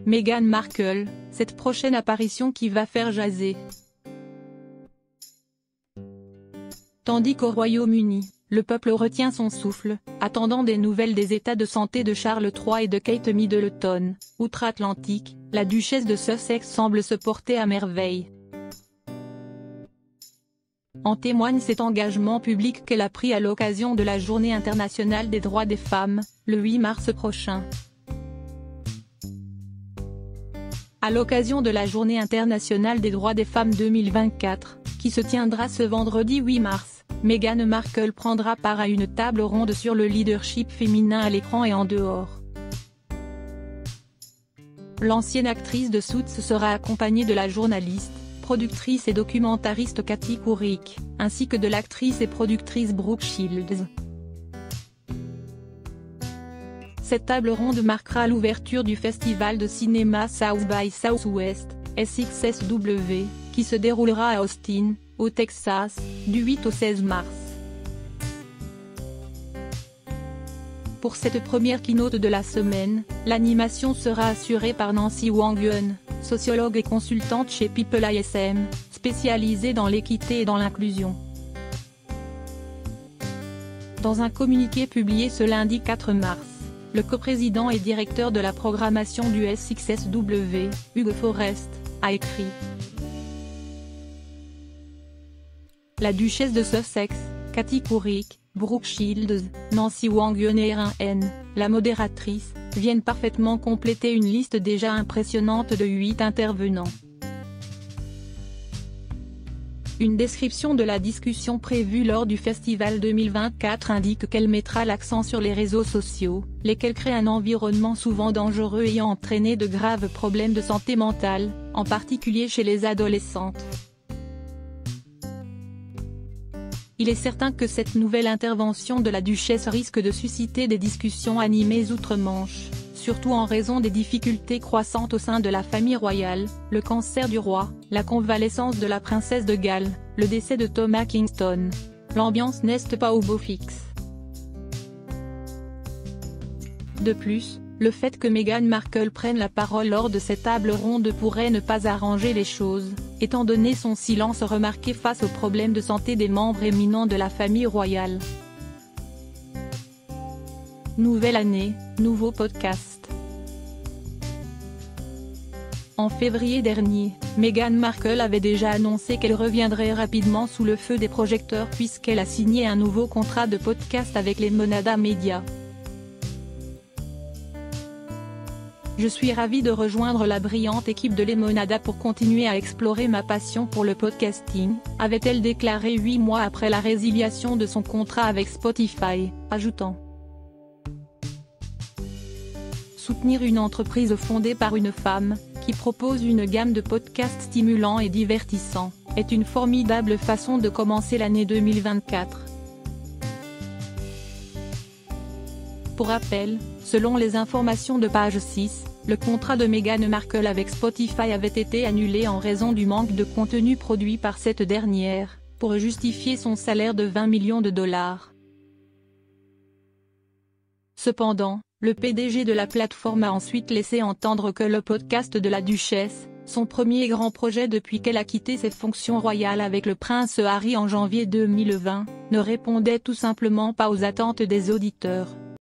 Meghan Markle, cette prochaine apparition qui va faire jaser. Tandis qu'au Royaume-Uni, le peuple retient son souffle, attendant des nouvelles des états de santé de Charles III et de Kate Middleton. Outre-Atlantique, la duchesse de Sussex semble se porter à merveille. En témoigne cet engagement public qu'elle a pris à l'occasion de la Journée internationale des droits des femmes, le 8 mars prochain. À l'occasion de la Journée internationale des droits des femmes 2024, qui se tiendra ce vendredi 8 mars, Meghan Markle prendra part à une table ronde sur le leadership féminin à l'écran et en dehors. L'ancienne actrice de Suits sera accompagnée de la journaliste, productrice et documentariste Kathy Couric, ainsi que de l'actrice et productrice Brooke Shields. Cette table ronde marquera l'ouverture du festival de cinéma South by Southwest, SXSW, qui se déroulera à Austin, au Texas, du 8 au 16 mars. Pour cette première keynote de la semaine, l'animation sera assurée par Nancy Wang-Yun, sociologue et consultante chez People ISM, spécialisée dans l'équité et dans l'inclusion. Dans un communiqué publié ce lundi 4 mars, le coprésident et directeur de la programmation du SXSW, Hugo Forrest, a écrit: La duchesse de Sussex, Kathy Couric, Brooke Shields, Nancy Wang-Yun et Erin, la modératrice, viennent parfaitement compléter une liste déjà impressionnante de 8 intervenants. Une description de la discussion prévue lors du festival 2024 indique qu'elle mettra l'accent sur les réseaux sociaux, lesquels créent un environnement souvent dangereux ayant entraîné de graves problèmes de santé mentale, en particulier chez les adolescentes. Il est certain que cette nouvelle intervention de la duchesse risque de susciter des discussions animées outre-Manche, surtout en raison des difficultés croissantes au sein de la famille royale, le cancer du roi, la convalescence de la princesse de Galles, le décès de Thomas Kingston. L'ambiance n'est pas au beau fixe. De plus, le fait que Meghan Markle prenne la parole lors de cette table ronde pourrait ne pas arranger les choses, étant donné son silence remarqué face aux problèmes de santé des membres éminents de la famille royale. Nouvelle année, nouveau podcast. En février dernier, Meghan Markle avait déjà annoncé qu'elle reviendrait rapidement sous le feu des projecteurs puisqu'elle a signé un nouveau contrat de podcast avec Lemonada Media. Je suis ravie de rejoindre la brillante équipe de Lemonada pour continuer à explorer ma passion pour le podcasting, avait-elle déclaré 8 mois après la résiliation de son contrat avec Spotify, ajoutant: Soutenir une entreprise fondée par une femme, qui propose une gamme de podcasts stimulants et divertissants, est une formidable façon de commencer l'année 2024. Pour rappel, selon les informations de page 6, le contrat de Meghan Markle avec Spotify avait été annulé en raison du manque de contenu produit par cette dernière, pour justifier son salaire de 20 millions de dollars. Cependant, le PDG de la plateforme a ensuite laissé entendre que le podcast de la duchesse, son premier grand projet depuis qu'elle a quitté ses fonctions royales avec le prince Harry en janvier 2020, ne répondait tout simplement pas aux attentes des auditeurs.